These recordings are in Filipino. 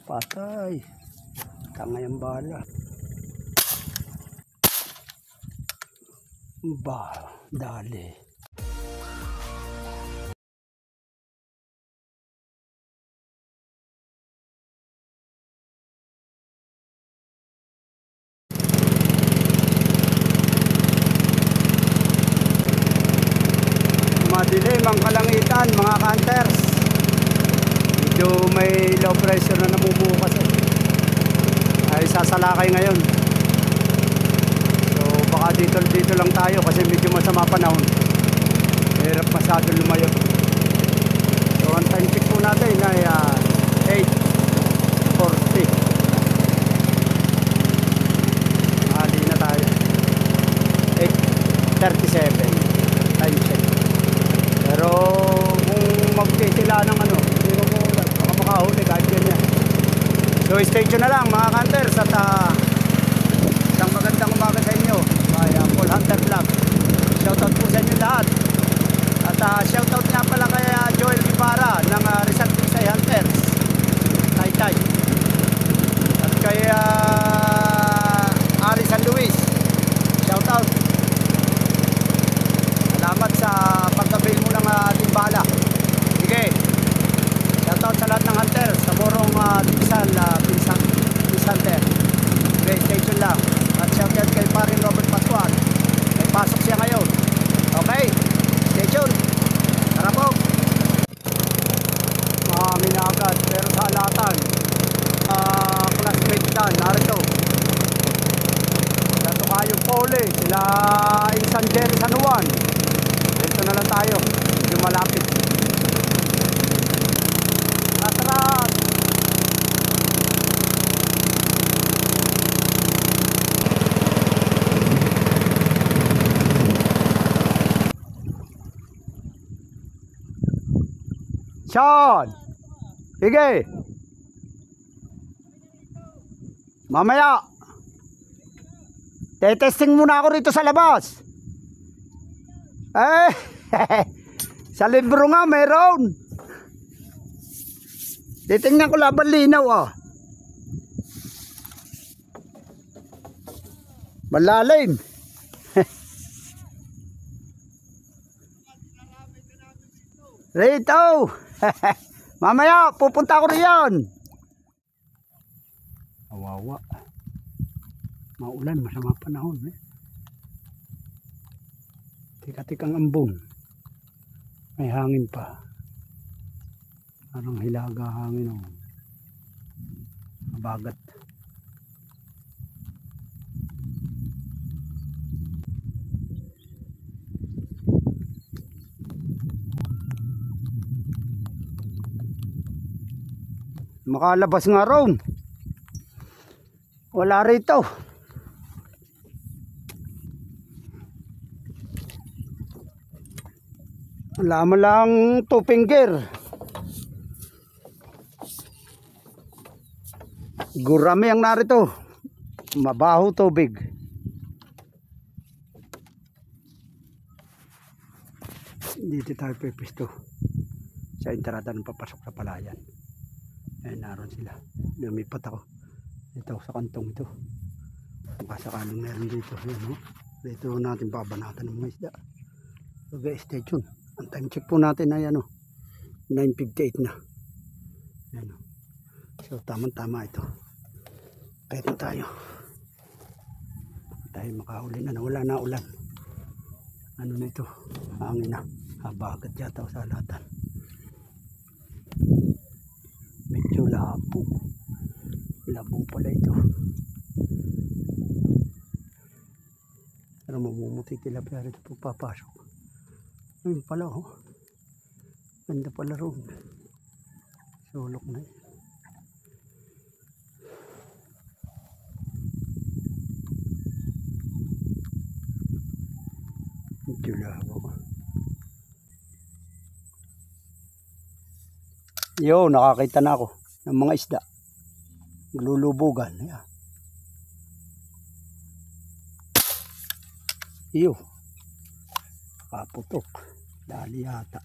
Patay. Tangay ang bala. Dali. Madilim ang kalangitan mga hunters. Medyo may low pressure na namumukas ay sasalakay ngayon. So baka dito lang tayo kasi medyo masama panahon. Hirap masyado lumayo. So ang time check po natin ay 8:40. Mali na tayo. 8:37 time check. Pero kung magtitila ng hindi ko baka makahuli kahit ganyan. So stay tuned na lang mga hunters at isang magandang umaga sa inyo. Full Hunter Vlog. Shoutout po sa inyo lahat. At shoutout nga pala kay Joel Guevara ng Rizal Pisay Hunters. Tay. At kay Ari San Luis. Shoutout. Salamat sa pagtabil mo ng ating bala. Sige. Shoutout sa lahat ng hunters sa Morong Rizal Hunter. Okay, stay tuned lang. At shoutout kay paring Robert Pascual. May pasok siya ngayon. Okay, stay tuned. Tara po. Marami na agad pero sa alatan. Classmate dan, narito. Dato kayo Pole, sila Insan Jerry San Juan. Dito na lang tayo, medyo malapit. Atras! Sean! Sige! Mamaya! Tetesting muna ako rito sa labas. Sa libro nga meron. Titingnan ko laban linaw Malalim. Rito. Mamaya pupunta ako riyan. Kawawa. Maulan, masama panahon Tika-tikang ambon. May hangin pa. Parang hilaga hangin mabagat. Makalabas nga raw. Wala rito. Wala mo lang 2 finger. Gurami ang narito. Mabaho tubig. Dito tayo pipisto sa entrada ng papasok sa palayan. Ayan, naroon sila. Lumipat ako. Ito sa kantong ito. Makasakaling meron dito. Ayan, dito natin babanatan ng mga isda. Okay, stay tuned. Ang time check po natin ay 9:58 na. Ayan. So tamang-tama ito. Kahit na tayo makahuli na wala na ulan. Ano na ito? Hangin na. Habagat yata sa alatan. Medyo labo. Labo pala ito. Pero mamumuti tilapia rito po papasok. Ayun pala ganda pala roon. Sulok na medyo labo. Yo, nakakita na ako ng mga isda. Lulubugan. Ayan. Yo. Kaputok. Dali yata.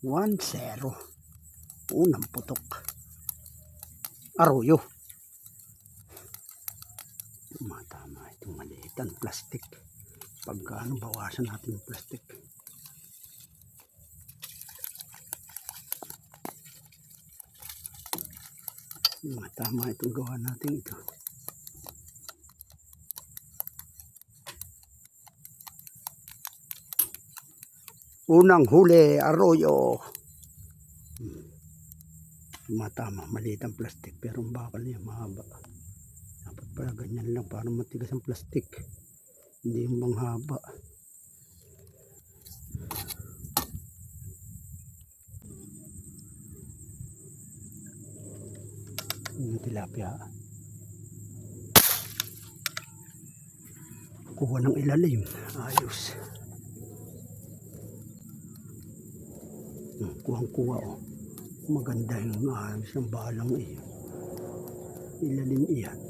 1-0. Unang putok. Arroyo. Tama itong maliitan plastic. Pagkano bawasan natin yung plastic. Tama itong gawa natin ito. Unang huli, Arroyo. Tama, maliit ang plastic pero ang bakal niya mahaba. Dapat pala ganyan lang para matigas ang plastic. Hindi yung bang haba. Yung tilapia. Kuha ng ilalim. Ayos. Kuhang-kuha oh. Maganda yung ayos ng balang eh. Ilalim iyan.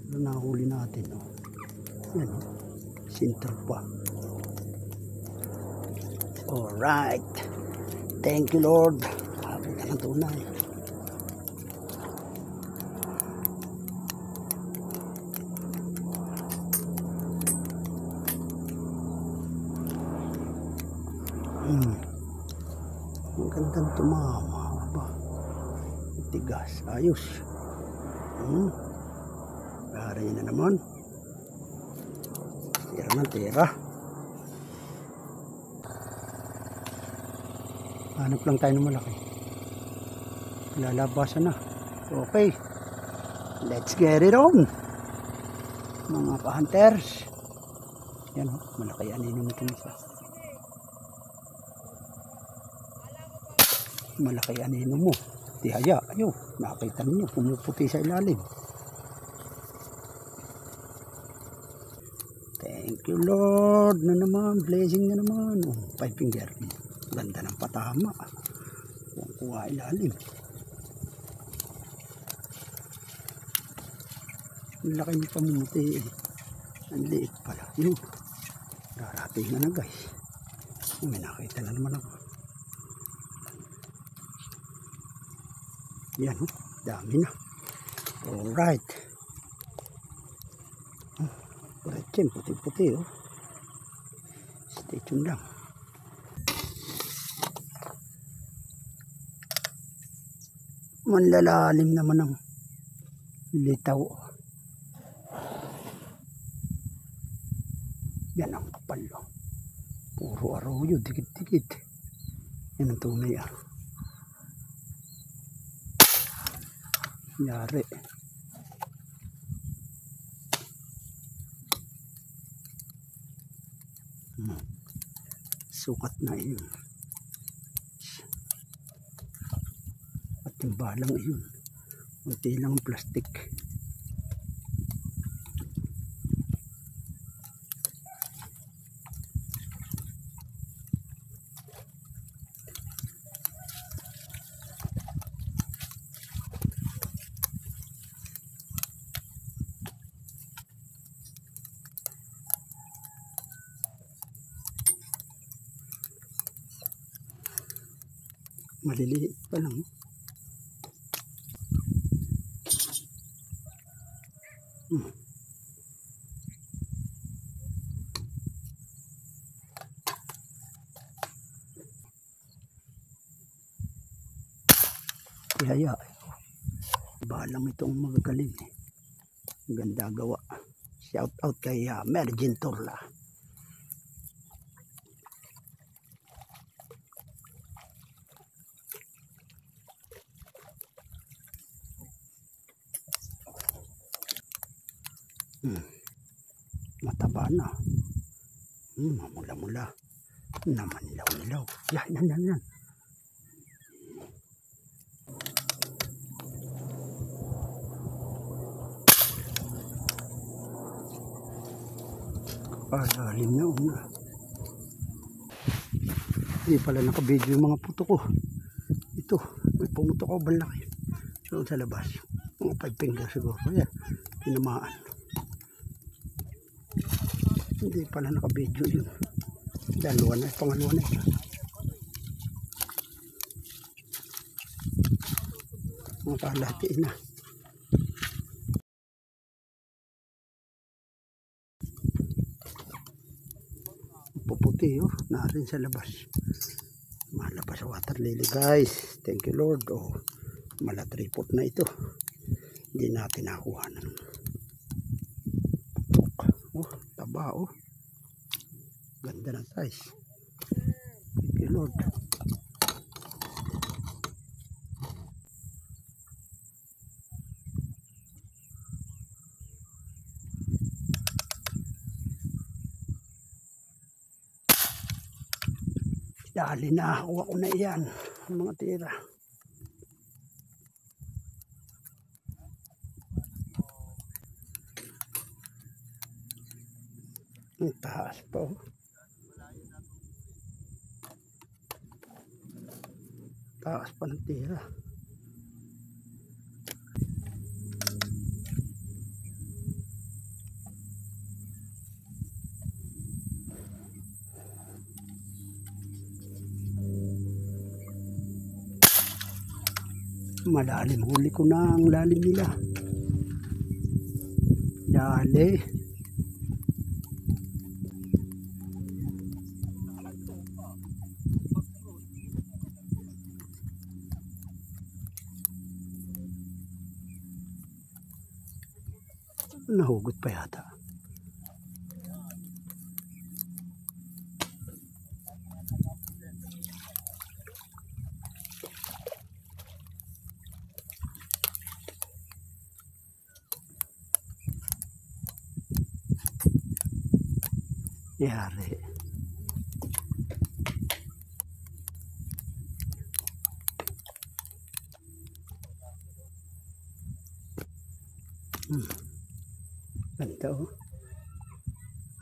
Ano nahuli natin oh. Yan oh. Sinter pa. Alright. Thank you Lord. Kapit na ng tunay. Ang gandang tumama. Aba. Tigas. Ayos. Gari na naman. Tira ng tira. Hanap lang tayo ng malaki. Lalabasan na. Okay. Let's get it on. Mga ka-hunters. Yan o. Malaki anino nito isa. Malaki anino mo. Tihaya. Ayun. Nakita niyo. Pumuputi sa ilalim. Thank you Lord na naman. Blessing na naman. Oh, 5 finger. Ganda ng patama. Kuha ilalim. Ang laki ng pamuti eh. Ang liit pala. Yun. Darating na guys. May nakita na naman ako. Yan oh. Dami na. Alright. Kuretsin. Puti-puti oh. Stay tuned lang. Manlalalim naman ang litaw. Yan ang kapal. Puro arroyo, dikit-dikit. Yan ang tunay ah. Yari. Sukat na yun. At yung balang yun. Unti lang ang plastic. Maliliit pa lang. Kaya balang itong magagaling eh. Ganda gawa. Shout out kay Mergin Turla. Mataba na. Mula-mula. Naman-ilaw-ilaw. Yan. Lalim na una. Hindi pala nakabidyo yung mga puto ko. Ito. May pumutok ko balaki. Doon sa labas. Mga 5 fingers siguro. Ayan. Tinamaan. Hindi pala nakabidyo yun. Dalawa na, pangalawa na. Mga kalahati na. Puputi oh, narin sa labas. Malabas sa water lily guys. Thank you Lord. Oh, malat report na ito. Hindi natin nakuha ng oh, taba oh. Ganda ng size. Thank you Lord. Dali na, kuha ko na yan. Mga tira. Ang taas pa oh. Taas pa ng tira. Malalim, huli ko na ang lalim nila. Dali. Nahugot pa yata. Yari. Ganda oh.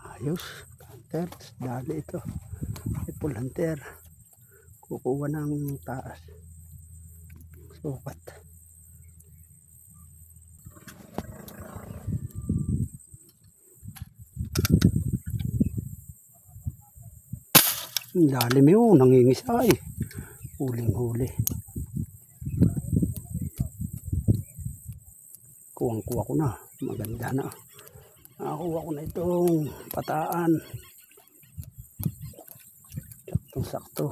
Ayos. Hunter. Dali ito. Ipul hunter. Kukuha ng taas. Sukat. Lalim yun, nangingisay. Huling-huli. Kuwang-kuha ko na. Maganda na. Nakakuha ko na itong pataan. Saktong-sakto.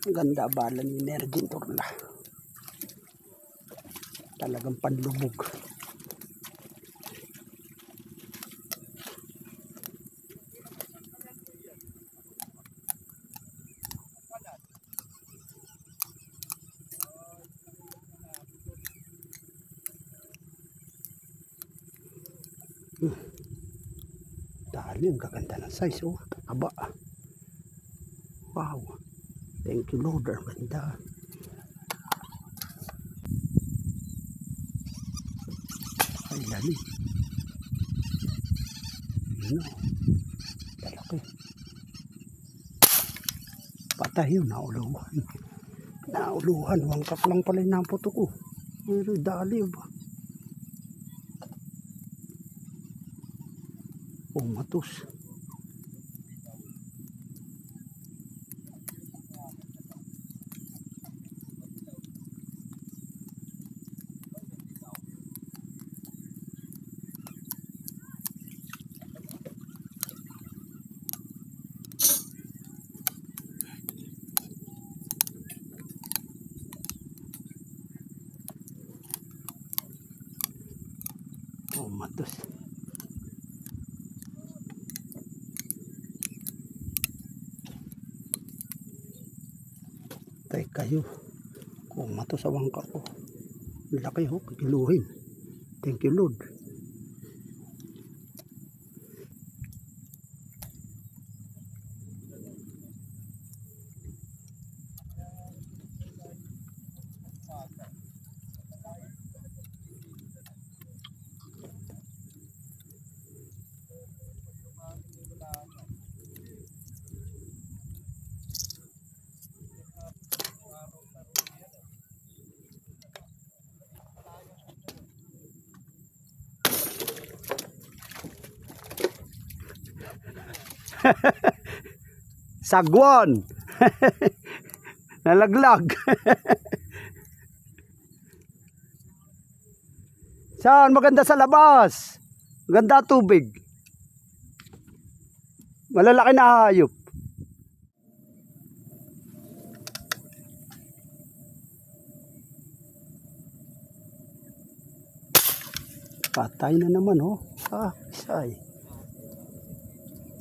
Ang ganda bala ni Mergin Turla. Talagang panlubog. Dali, ang gaganda ng size oh. Aba. Wow. Thank you Lord. Ang ganda. Ay dali. Yun o. Talaki. Patay yun. Nauluhan. Nauluhan. Wangkak lang pala yung naputo ko. Pero dali ba? Matus. Matus. Tay kayo kung mato sa wangka ko. Laki ho, kiluhin. Thank you Lord. Sagwan. Nalaglag. Saan? Maganda sa labas. Maganda tubig. Malalaki na hayop. Patay na naman oh. Isay.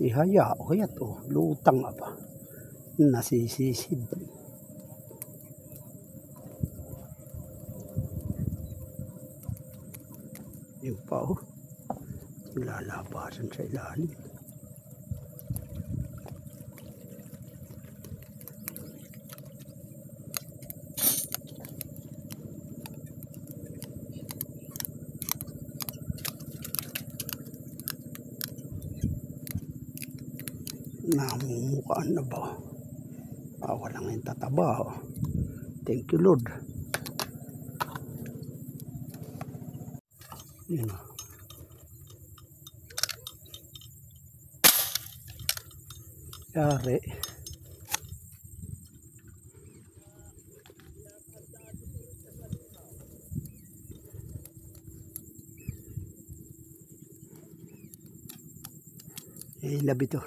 Ihaya o kaya to. Lutang apa. Nasisisid. Yung pa oh. Lalabasan sa ilalim. Namumukaan na ba? Walang yung tataba. Oh. Thank you Lord. Yun o. Yari. Labi to.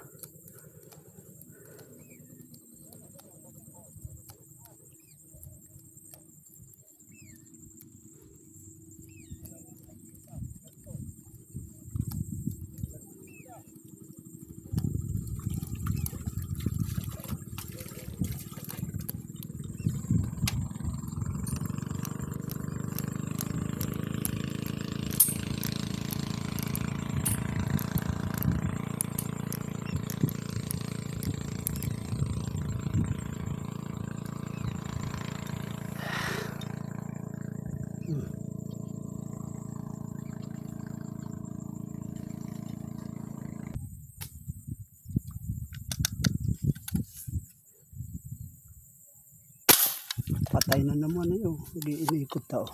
Patay na naman yun. Inikot tao.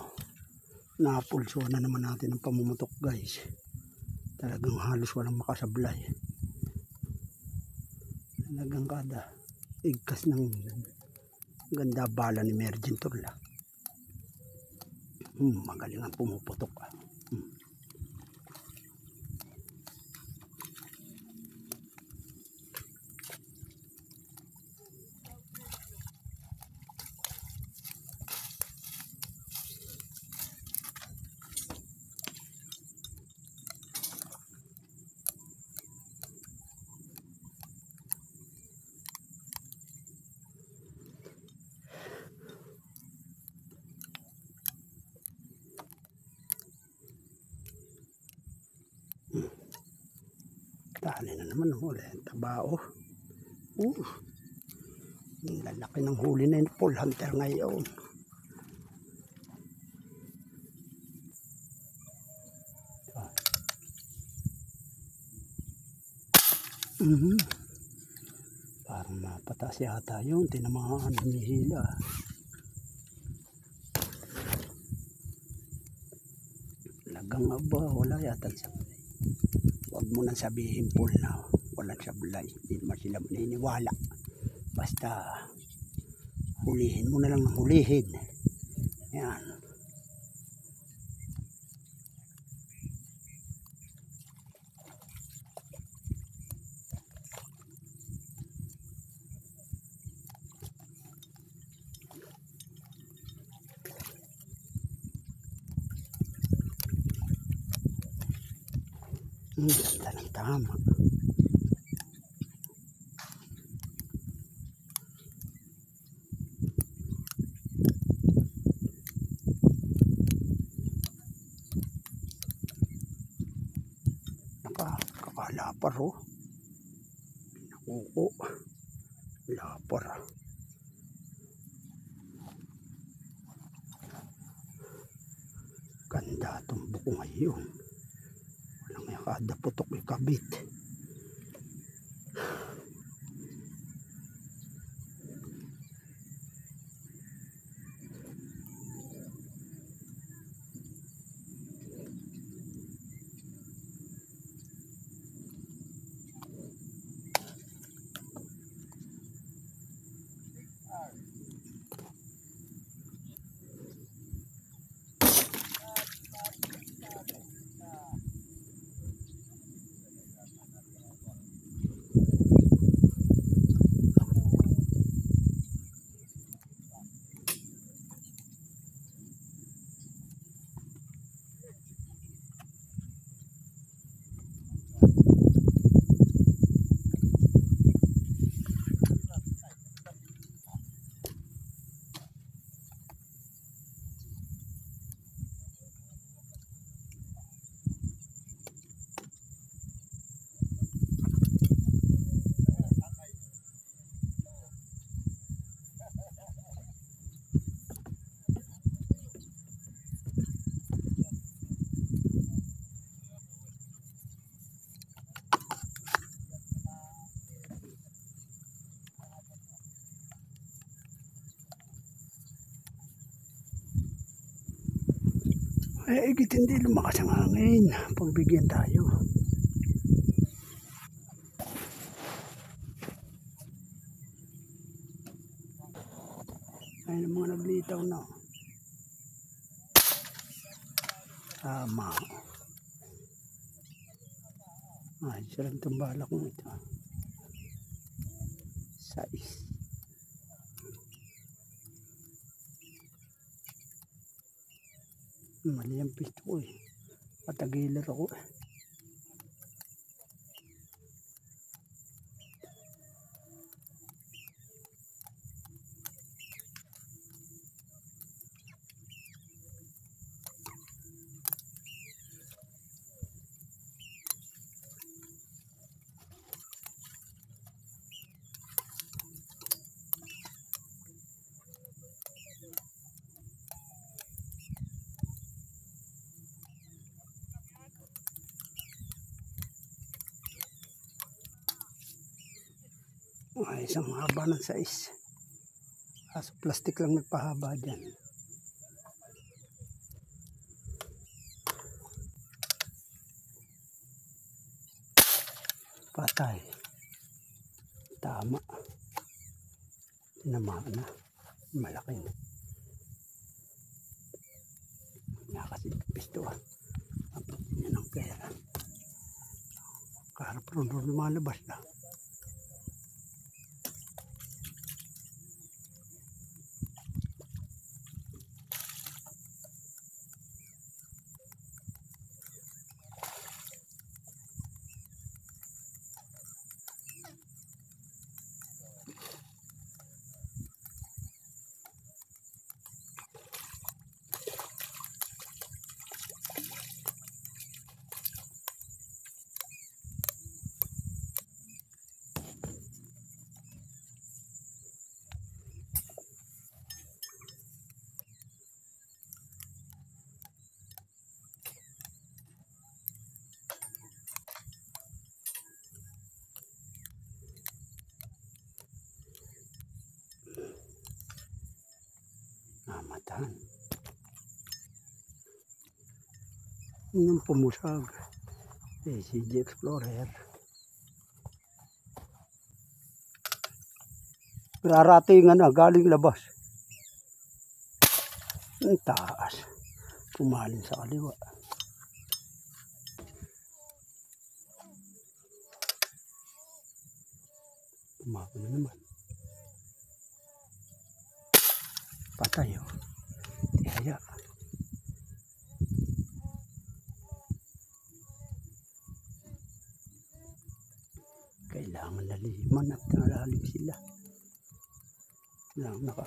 Napulso na naman natin ang pamumutok guys. Talagang halos walang makasablay. Talagang kada igkas ng ganda bala ni Mergin Turla. Magaling ang pumuputok. Dali na naman huli. Tabao. Ang lalaki ng huli na yung pole hunter ngayon. Parang mapatas yata yun. Tinamaan humihila. Lagang aba. Wala yata siya. Huwag mo nang sabihin po na walang sablay. Hindi naman sila maniniwala. Basta hulihin mo na lang ng hulihin. Yan. Ganda ng tama. Kakalapar oh. Nakuko. Lapar. Ganda itong buko ngayon. Kada putok may kabit. Ay, igit hindi lumakas ang hangin. Pagbigyan tayo. Ayun ang mga naglitaw na. Tama. Ay, sarang tumbalak mo ito. Sais. Mali ang pisto ko eh. Patagilar ako eh. Ay, isang haba ng sais. Kaso plastic lang nagpahaba dyan. Patay. Tama. Tinamaan na. Malaki na. Nakasin pisto ah. Kapag yan ang pera. Kaharap ron lumalabas na. Namatahan. Yung pumusag. CG Explorer. Raratingan na galing labas. Ang taas. Pumalin sa kaliwa. Pumapo na naman. Patay oh. Tihaya. Kailangan laliman at nalalim sila. Lang naka.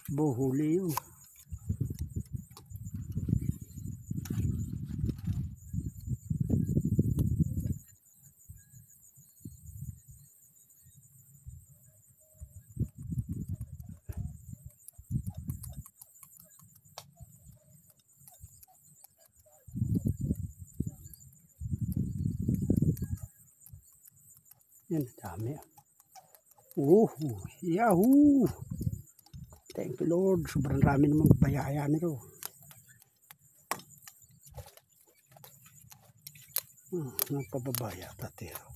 Takbo, huli yun. Yan, dami. Yahoo! Thank you Lord. Sobrang rami naman bayaya nito. Nagpababaya tatero.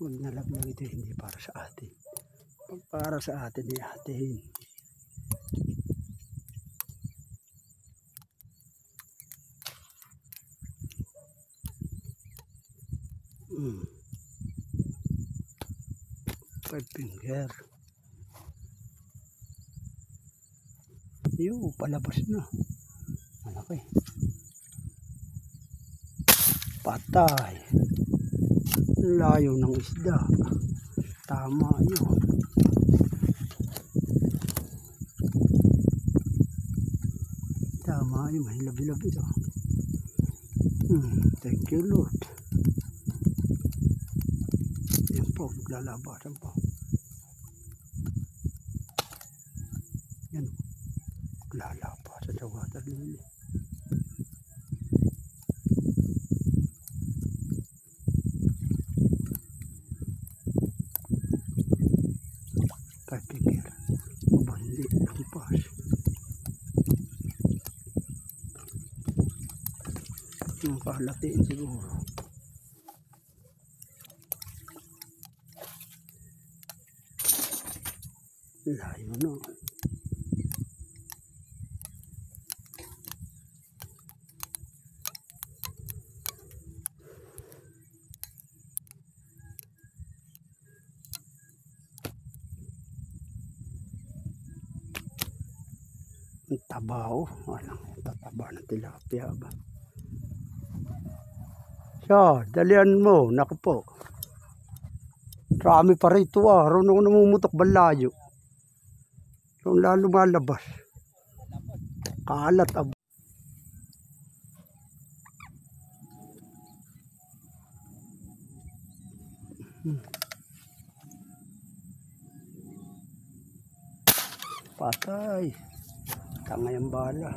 Huwag nalaglag ito, hindi para sa atin. Pag para sa atin, ay atin. Five finger. Yung palabas na. Malaki. Patay. Layo ng isda. Tama yun. Tama yun. May labi-labi ito. Thank you Lord. Yan po. Naglalabasan po. Yan. Naglalabasan sa water lily. Kapigir. Bandi. Lampas. Yung kahalatiin siguro. Layo no. Ang tabaw. Walang tataba ng tilapia ba? So, dalian mo. Naku po. Marami pa rito ah. Roon ako namumutok balayo. Roon lalo malabas. Kalat ab. Patay. Tangay ang bala.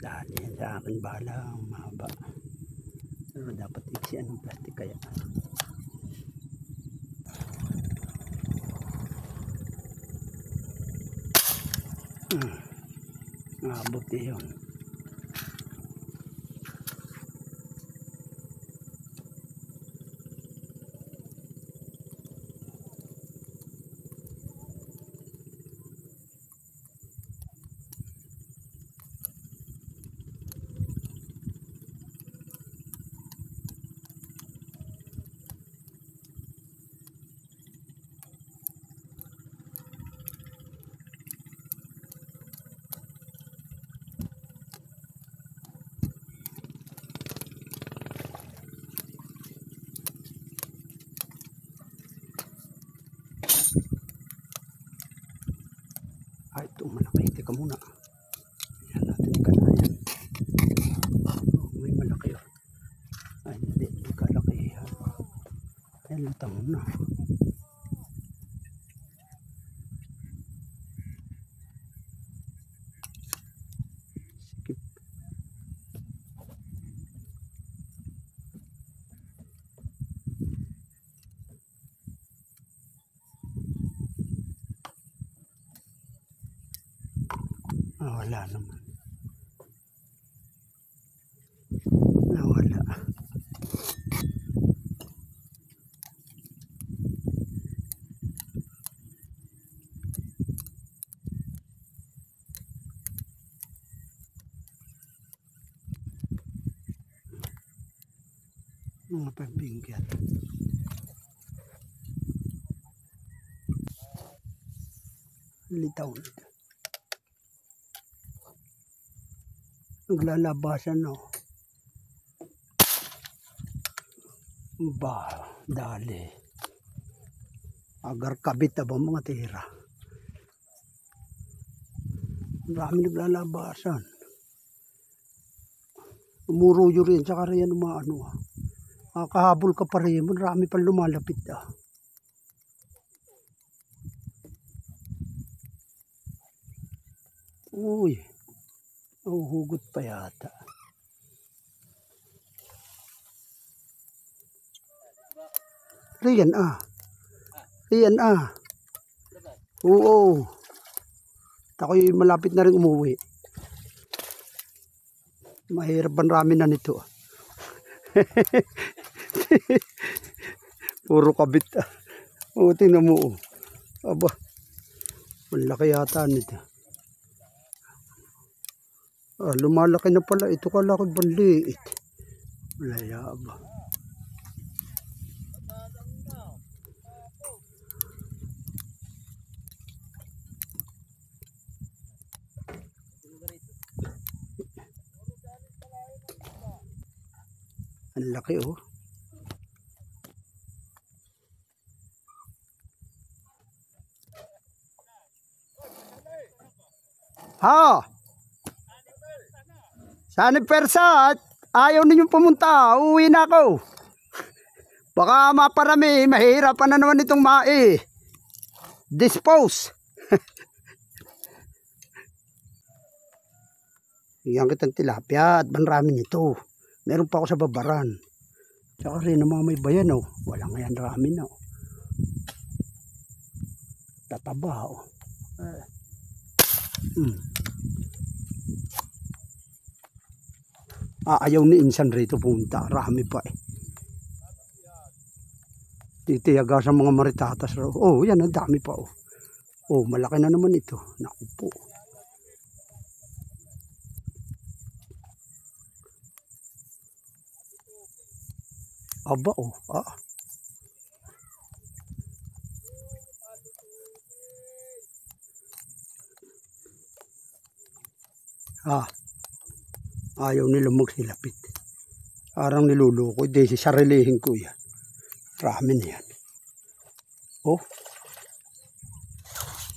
Dali sa akin bala ang mahaba. Pero dapat iksian ng plastic kaya. Mabuti yun. Ay, ito malaki. Teka muna. Ayan natin ikalayan. May malaki yun. Ay, hindi. Ikalaki. Ay, lutang na. Sikip. Wala naman. Wala. Mga pagbingkyan. Litaw nito. Naglalabasan no. Ba, dali. Agar kabit na ba mga tira? Marami naglalabasan. Umuruyo rin, tsaka rin yan umaano. Kahabol ka pa rin, marami pa lumalapit ah. Uy, hugot pa yata. Riyan ah. Ayan Oo. Ako'y malapit na rin umuwi. Mahirap ang rami na nito. Puro kabit. Tingnan mo. Aba. Malaki yata nito. Lumalaki na pala. Ito kalaki banliit. Malaya ba. Ang laki Ha? Saan persa at ayaw ninyong pumunta. Uuwi na ako. Baka maparami. Mahirapan na naman itong dispose. Iyan kitang tilapia at banrami nito. Meron pa ako sa babaran. Tsaka rin ang mga may bayan Walang yan rami na Tataba Ayaw ni insan rito punta. Rami pa Titiyaga sa mga maritatas raw. Yan ang dami pa malaki na naman ito. Naku po. Aba Ayaw nila magsilapit. Parang niluluko. Hindi, sarilihin ko yan. Rami na yan.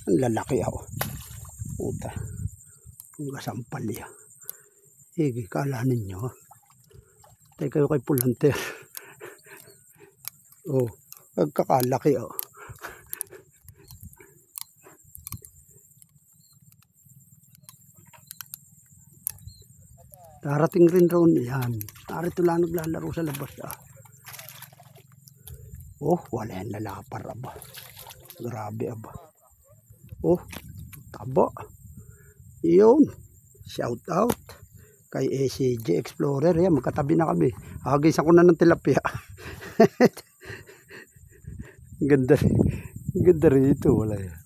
Ang lalaki Puta. Ang kasampal yan. Sige, kala ninyo Tayo kayo kay Pulanter. Nagkakalaki Darating rin roon yan. Narito lang naglalaro sa labas wala yan lalapar Grabe taba. Yun. Shout out kay ACJ Explorer. Yan, magkatabi na kami. Hagis ako na ng tilapia. Ganda rito. Wala yan.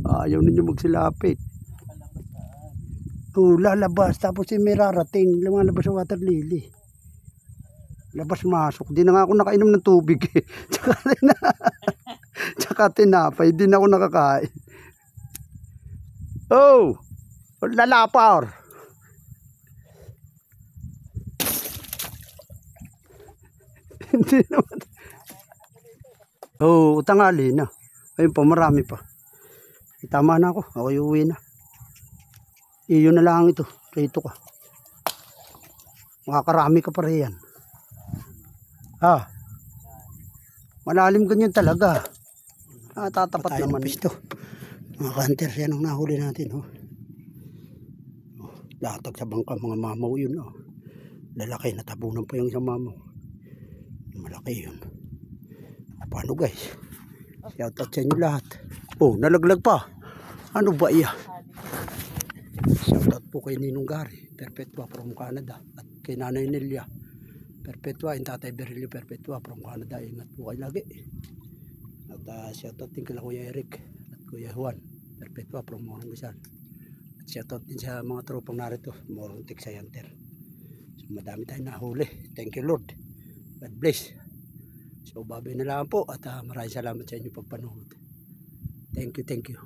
Ayaw ninyo magsilapit. Lalabas. Tapos may rarating. Lumalabas sa water lily. Labas masok. Di na nga ako nakainom ng tubig. Tsaka tinapay. Di na ako nakakain. Lalapar. Hindi naman. Tangali na. Ayun pa, marami pa. Tama na ako. Ako'y uwi na. Iyon na lang ito. Rito ka. Makakarami ka pa rin yan. Malalim ganyan talaga. Tatapat naman. Ito. Mga kanter, yan ang nahuli natin. Latag sa bangka, mga mamaw yun. Lalaki, natabunan pa yung isang mamaw. Malaki yun. Paano guys? Shout out sa inyo lahat. Nalaglag pa. Ano ba iya? Shout out po kay Ninong Gary Perpetua from Canada. At kay Nanay Nelia Perpetua and Tatay Berilio Perpetua from Canada. Ingat po kayo lagi. At shout out din kay Kuya Eric at Kuya Juan Perpetua from Morong Rizal. At shout out din sa mga tropang narito Morong Tiksayanter. So madami tayong nahuli. Thank you Lord. God bless. So babay na lang po at maraming salamat sa inyo pagpanood. Thank you.